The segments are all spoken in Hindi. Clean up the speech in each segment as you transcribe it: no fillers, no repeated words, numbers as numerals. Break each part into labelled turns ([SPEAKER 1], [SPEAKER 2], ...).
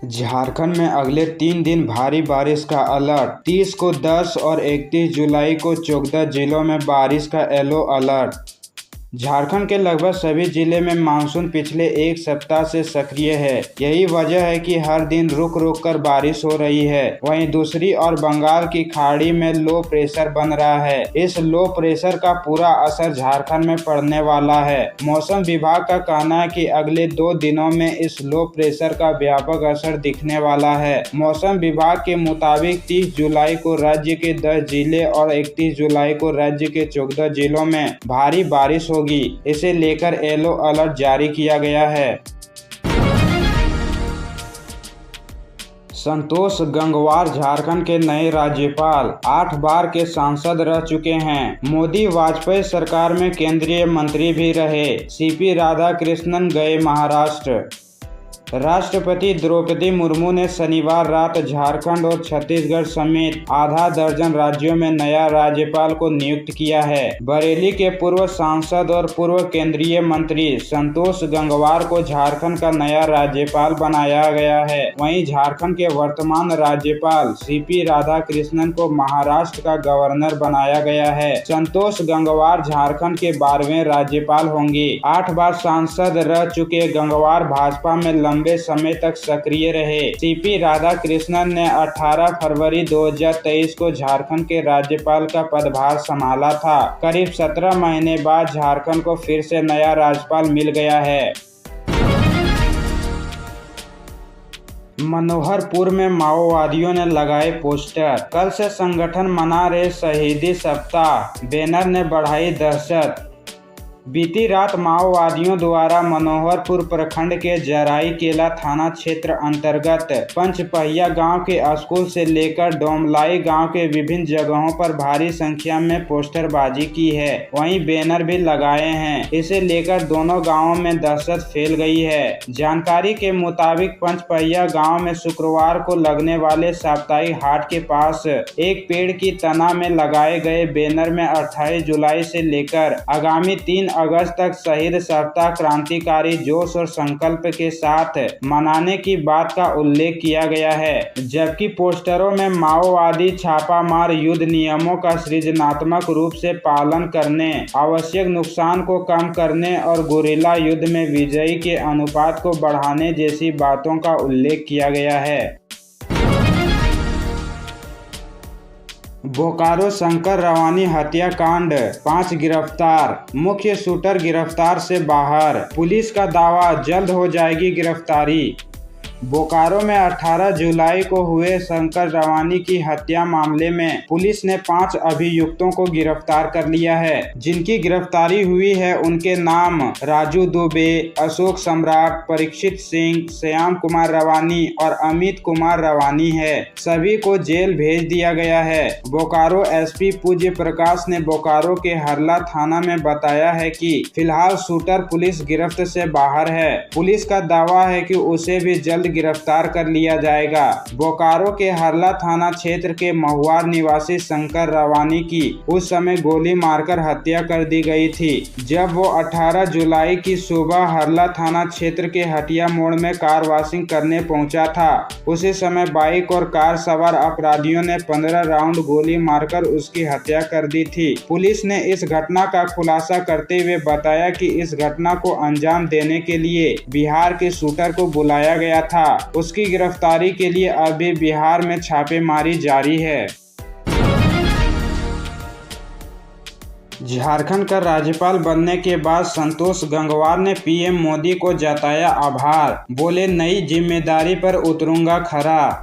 [SPEAKER 1] झारखंड में अगले 3 दिन भारी बारिश का अलर्ट। 30 को 10 और 31 जुलाई को 14 जिलों में बारिश का येलो अलर्ट। झारखंड के लगभग सभी जिले में मानसून पिछले एक सप्ताह से सक्रिय है। यही वजह है कि हर दिन रुक रुक कर बारिश हो रही है। वहीं दूसरी ओर बंगाल की खाड़ी में लो प्रेशर बन रहा है। इस लो प्रेशर का पूरा असर झारखंड में पड़ने वाला है। मौसम विभाग का कहना है कि अगले 2 दिनों में इस लो प्रेशर का व्यापक असर दिखने वाला है। मौसम विभाग के मुताबिक 30 जुलाई को राज्य के 10 जिले और 31 जुलाई को राज्य के 14 जिलों में भारी बारिश होगी। इसे लेकर येलो अलर्ट जारी किया गया है। संतोष गंगवार झारखंड के नए राज्यपाल, 8 बार के सांसद रह चुके हैं। मोदी वाजपेयी सरकार में केंद्रीय मंत्री भी रहे। सीपी राधाकृष्णन गए महाराष्ट्र। राष्ट्रपति द्रौपदी मुर्मू ने शनिवार रात झारखंड और छत्तीसगढ़ समेत आधा दर्जन राज्यों में नया राज्यपाल को नियुक्त किया है। बरेली के पूर्व सांसद और पूर्व केंद्रीय मंत्री संतोष गंगवार को झारखंड का नया राज्यपाल बनाया गया है। वहीं झारखंड के वर्तमान राज्यपाल सीपी राधाकृष्णन को महाराष्ट्र का गवर्नर बनाया गया है। संतोष गंगवार झारखंड के 12वें राज्यपाल होंगे। 8 बार सांसद रह चुके गंगवार भाजपा में लंबे समय तक सक्रिय रहे। सीपी राधाकृष्णन ने 18 फरवरी 2023 को झारखंड के राज्यपाल का पदभार संभाला था। करीब 17 महीने बाद झारखंड को फिर से नया राज्यपाल मिल गया है। मनोहरपुर में माओवादियों ने लगाए पोस्टर। कल से संगठन मना रहे शहीदी सप्ताह, बैनर ने बढ़ाई दहशत। बीती रात माओवादियों द्वारा मनोहरपुर प्रखंड के जराई केला थाना क्षेत्र अंतर्गत पंचपहिया गांव के स्कूल से लेकर डोमलाई गांव के विभिन्न जगहों पर भारी संख्या में पोस्टरबाजी की है। वहीं बैनर भी लगाए हैं। इसे लेकर दोनों गांवों में दहशत फैल गई है। जानकारी के मुताबिक पंचपहिया गांव में शुक्रवार को लगने वाले साप्ताहिक हाट के पास एक पेड़ की तना में लगाए गए बैनर में 28 जुलाई से लेकर आगामी 3 अगस्त तक शहीद सप्ताह क्रांतिकारी जोश और संकल्प के साथ मनाने की बात का उल्लेख किया गया है। जबकि पोस्टरों में माओवादी छापामार युद्ध नियमों का सृजनात्मक रूप से पालन करने, आवश्यक नुकसान को कम करने और गुरिल्ला युद्ध में विजयी के अनुपात को बढ़ाने जैसी बातों का उल्लेख किया गया है। बोकारो शंकर रवानी हत्याकांड, 5 गिरफ्तार। मुख्य शूटर गिरफ्तार से बाहर। पुलिस का दावा जल्द हो जाएगी गिरफ्तारी। बोकारो में 18 जुलाई को हुए शंकर रवानी की हत्या मामले में पुलिस ने 5 अभियुक्तों को गिरफ्तार कर लिया है। जिनकी गिरफ्तारी हुई है उनके नाम राजू दुबे, अशोक सम्राट, परीक्षित सिंह, श्याम कुमार रवानी और अमित कुमार रवानी है। सभी को जेल भेज दिया गया है। बोकारो एसपी पूज्य प्रकाश ने बोकारो के हरला थाना में बताया है कि फिलहाल शूटर पुलिस गिरफ्त से बाहर है। पुलिस का दावा है कि उसे भी जल्द गिरफ्तार कर लिया जाएगा। बोकारो के हरला थाना क्षेत्र के महुआर निवासी शंकर रवानी की उस समय गोली मारकर हत्या कर दी गई थी जब वो 18 जुलाई की सुबह हरला थाना क्षेत्र के हटिया मोड़ में कार वॉशिंग करने पहुंचा था। उसी समय बाइक और कार सवार अपराधियों ने 15 राउंड गोली मारकर उसकी हत्या कर दी थी। पुलिस ने इस घटना का खुलासा करते हुए बताया कि इस घटना को अंजाम देने के लिए बिहार के शूटर को बुलाया गया था। उसकी गिरफ्तारी के लिए अभी बिहार में छापेमारी जारी है। झारखंड का राज्यपाल बनने के बाद संतोष गंगवार ने पीएम मोदी को जताया आभार। बोले, नई जिम्मेदारी पर उतरूंगा खरा।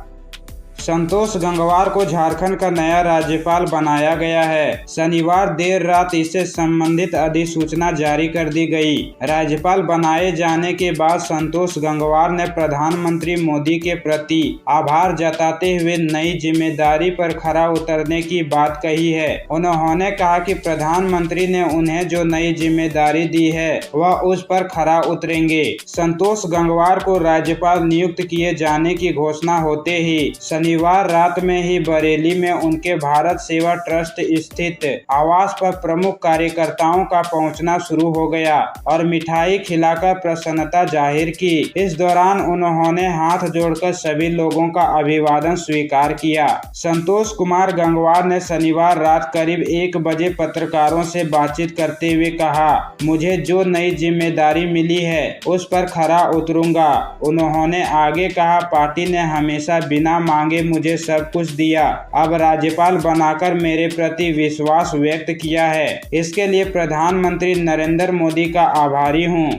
[SPEAKER 1] संतोष गंगवार को झारखंड का नया राज्यपाल बनाया गया है। शनिवार देर रात इससे संबंधित अधिसूचना जारी कर दी गई। राज्यपाल बनाए जाने के बाद संतोष गंगवार ने प्रधानमंत्री मोदी के प्रति आभार जताते हुए नई जिम्मेदारी पर खरा उतरने की बात कही है। उन्होंने कहा कि प्रधानमंत्री ने उन्हें जो नई जिम्मेदारी दी है वह उस पर खरा उतरेंगे। संतोष गंगवार को राज्यपाल नियुक्त किए जाने की घोषणा होते ही रविवार रात में ही बरेली में उनके भारत सेवा ट्रस्ट स्थित आवास पर प्रमुख कार्यकर्ताओं का पहुंचना शुरू हो गया और मिठाई खिलाकर प्रसन्नता जाहिर की। इस दौरान उन्होंने हाथ जोड़कर सभी लोगों का अभिवादन स्वीकार किया। संतोष कुमार गंगवार ने शनिवार रात करीब 1 बजे पत्रकारों से बातचीत करते हुए कहा, मुझे जो नई जिम्मेदारी मिली है उस पर खरा उतरूंगा। उन्होंने आगे कहा, पार्टी ने हमेशा बिना मांगे मुझे सब कुछ दिया, अब राज्यपाल बनाकर मेरे प्रति विश्वास व्यक्त किया है। इसके लिए प्रधानमंत्री नरेंद्र मोदी का आभारी हूं।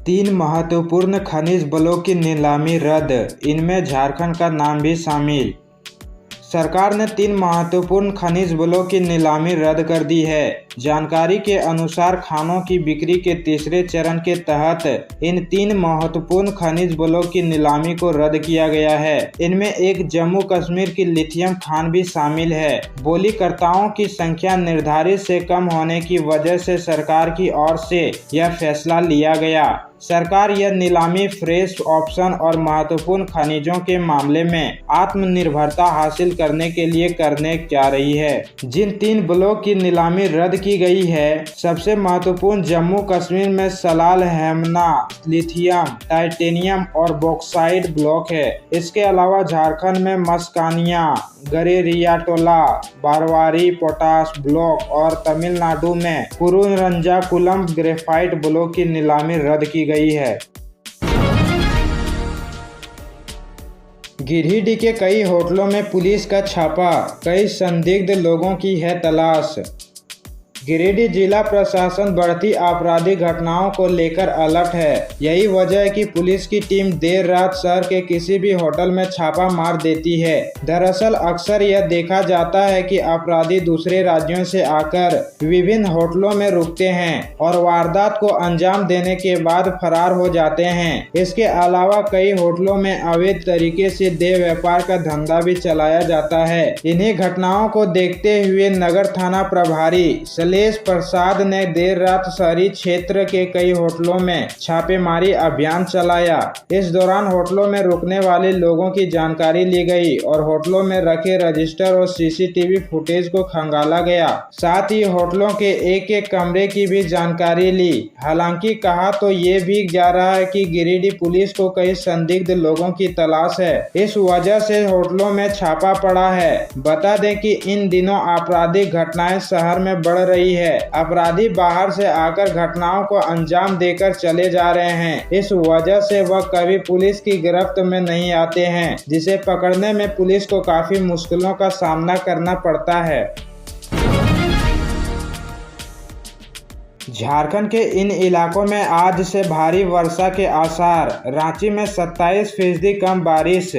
[SPEAKER 1] 3 महत्वपूर्ण खनिज बलों की नीलामी रद्द, इनमें झारखंड का नाम भी शामिल। सरकार ने 3 महत्वपूर्ण खनिज बलों की नीलामी रद्द कर दी है। जानकारी के अनुसार खानों की बिक्री के तीसरे चरण के तहत इन 3 महत्वपूर्ण खनिज बलों की नीलामी को रद्द किया गया है। इनमें एक जम्मू कश्मीर की लिथियम खान भी शामिल है। बोलीकर्ताओं की संख्या निर्धारित से कम होने की वजह से सरकार की ओर से यह फैसला लिया गया। सरकार यह नीलामी फ्रेश ऑप्शन और महत्वपूर्ण खनिजों के मामले में आत्मनिर्भरता हासिल करने के लिए करने जा रही है। जिन 3 बलों की नीलामी रद्द की गई है, सबसे महत्वपूर्ण जम्मू कश्मीर में सलाल हेमना लिथियम, टाइटेनियम और बॉक्साइट ब्लॉक है। इसके अलावा झारखंड में मस्कानिया, गरेरियाटोला, बारवारी पोटास ब्लॉक और तमिलनाडु में कुरुरंजाकुलम ग्रेफाइट ब्लॉक की नीलामी रद्द की गई है। गिरिडीह के कई होटलों में पुलिस का छापा, कई संदिग्ध लोगों की है तलाश। गिरिडीह जिला प्रशासन बढ़ती आपराधिक घटनाओं को लेकर अलर्ट है। यही वजह है कि पुलिस की टीम देर रात शहर के किसी भी होटल में छापा मार देती है। दरअसल अक्सर यह देखा जाता है कि अपराधी दूसरे राज्यों से आकर विभिन्न होटलों में रुकते हैं और वारदात को अंजाम देने के बाद फरार हो जाते हैं। इसके अलावा कई होटलों में अवैध तरीके से देह व्यापार का धंधा भी चलाया जाता है। इन्हीं घटनाओं को देखते हुए नगर थाना प्रभारी शैलेश प्रसाद ने देर रात शहरी क्षेत्र के कई होटलों में छापेमारी अभियान चलाया। इस दौरान होटलों में रुकने वाले लोगों की जानकारी ली गई और होटलों में रखे रजिस्टर और सीसीटीवी फुटेज को खंगाला गया। साथ ही होटलों के एक कमरे की भी जानकारी ली। हालांकि कहा तो ये भी जा रहा है कि गिरिडीह पुलिस को कई संदिग्ध लोगों की तलाश है, इस वजह से होटलों में छापा पड़ा है। बता दें कि इन दिनों आपराधिक घटनाएं शहर में बढ़ रही है। अपराधी बाहर से आकर घटनाओं को अंजाम देकर चले जा रहे हैं। इस वजह से वह कभी पुलिस की गिरफ्त में नहीं आते हैं, जिसे पकड़ने में पुलिस को काफी मुश्किलों का सामना करना पड़ता है। झारखंड के इन इलाकों में आज से भारी वर्षा के आसार, रांची में 27% कम बारिश।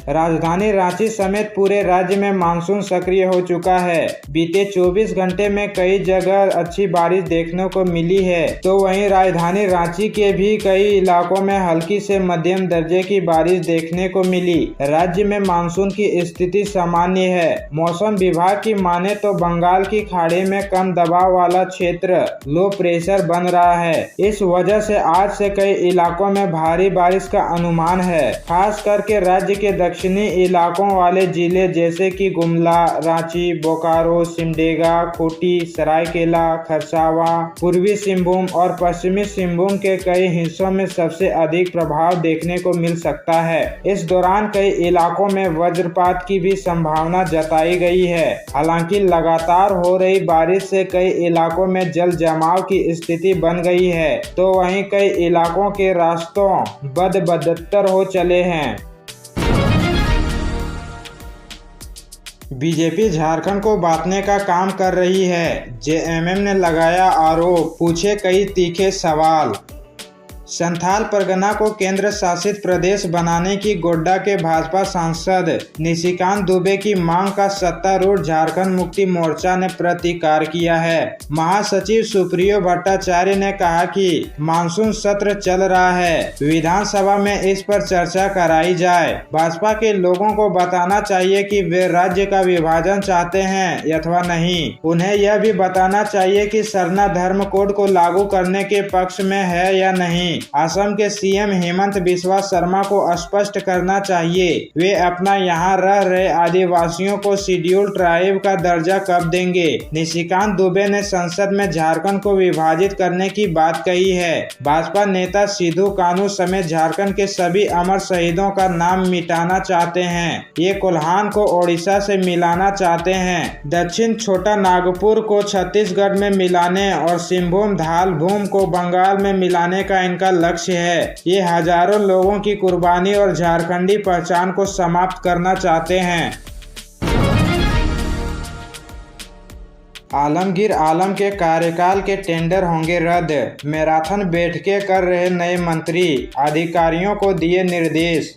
[SPEAKER 1] राजधानी रांची समेत पूरे राज्य में मानसून सक्रिय हो चुका है। बीते 24 घंटे में कई जगह अच्छी बारिश देखने को मिली है, तो वहीं राजधानी रांची के भी कई इलाकों में हल्की से मध्यम दर्जे की बारिश देखने को मिली। राज्य में मानसून की स्थिति सामान्य है। मौसम विभाग की माने तो बंगाल की खाड़ी में कम दबाव वाला क्षेत्र लो प्रेशर बन रहा है। इस वजह से आज से कई इलाकों में भारी बारिश का अनुमान है। खास करके राज्य के दक्षिणी इलाकों वाले जिले जैसे कि गुमला, रांची, बोकारो, सिमडेगा, खूंटी, सरायकेला, खरसावा, पूर्वी सिंहभूम और पश्चिमी सिंहभूम के कई हिस्सों में सबसे अधिक प्रभाव देखने को मिल सकता है। इस दौरान कई इलाकों में वज्रपात की भी संभावना जताई गई है। हालांकि लगातार हो रही बारिश से कई इलाकों में जल जमाव की स्थिति बन गई है, तो वहीं कई इलाकों के रास्तों बदतर हो चले हैं। बीजेपी झारखंड को बांटने का काम कर रही है, जेएमएम ने लगाया आरोप, पूछे कई तीखे सवाल। संथाल परगना को केंद्र शासित प्रदेश बनाने की गोड्डा के भाजपा सांसद निशिकांत दुबे की मांग का सत्तारूढ़ झारखंड मुक्ति मोर्चा ने प्रतिकार किया है। महासचिव सुप्रियो भट्टाचार्य ने कहा कि मानसून सत्र चल रहा है, विधानसभा में इस पर चर्चा कराई जाए। भाजपा के लोगों को बताना चाहिए कि वे राज्य का विभाजन चाहते हैं अथवा नहीं। उन्हें यह भी बताना चाहिए कि सरना धर्म कोड को लागू करने के पक्ष में है या नहीं। नहीं। असम के सीएम हेमंत बिस्वा शर्मा को स्पष्ट करना चाहिए वे अपना यहाँ रह रहे आदिवासियों को शेड्यूल ट्राइब का दर्जा कब देंगे। निशिकांत दुबे ने संसद में झारखंड को विभाजित करने की बात कही है। भाजपा नेता सिद्धू कान्हू समेत झारखंड के सभी अमर शहीदों का नाम मिटाना चाहते हैं। ये कोल्हान को ओडिशा से मिलाना चाहते हैं, दक्षिण छोटा नागपुर को छत्तीसगढ़ में मिलाने और सिंहभूम धालभूम को बंगाल में मिलाने का इनका लक्ष्य है। ये हजारों लोगों की कुर्बानी और झारखंडी पहचान को समाप्त करना चाहते हैं। आलमगीर आलम के कार्यकाल के टेंडर होंगे रद्द, मैराथन बैठकें कर रहे नए मंत्री, अधिकारियों को दिए निर्देश।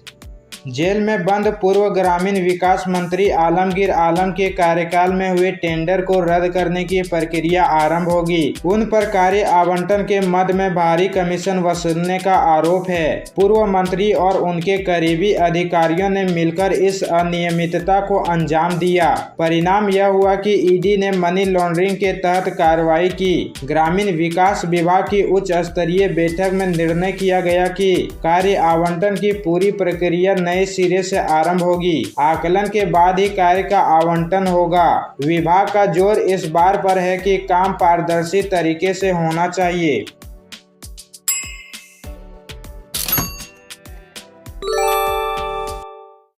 [SPEAKER 1] जेल में बंद पूर्व ग्रामीण विकास मंत्री आलमगीर आलम के कार्यकाल में हुए टेंडर को रद्द करने की प्रक्रिया आरंभ होगी। उन पर कार्य आवंटन के मद में भारी कमीशन वसूलने का आरोप है। पूर्व मंत्री और उनके करीबी अधिकारियों ने मिलकर इस अनियमितता को अंजाम दिया। परिणाम यह हुआ कि ईडी ने मनी लॉन्ड्रिंग के तहत कार्रवाई की। ग्रामीण विकास विभाग की उच्च स्तरीय बैठक में निर्णय किया गया कि कार्य आवंटन की पूरी प्रक्रिया नए सिरे से आरंभ होगी। आकलन के बाद ही कार्य का आवंटन होगा। विभाग का जोर इस बात पर है कि काम पारदर्शी तरीके से होना चाहिए।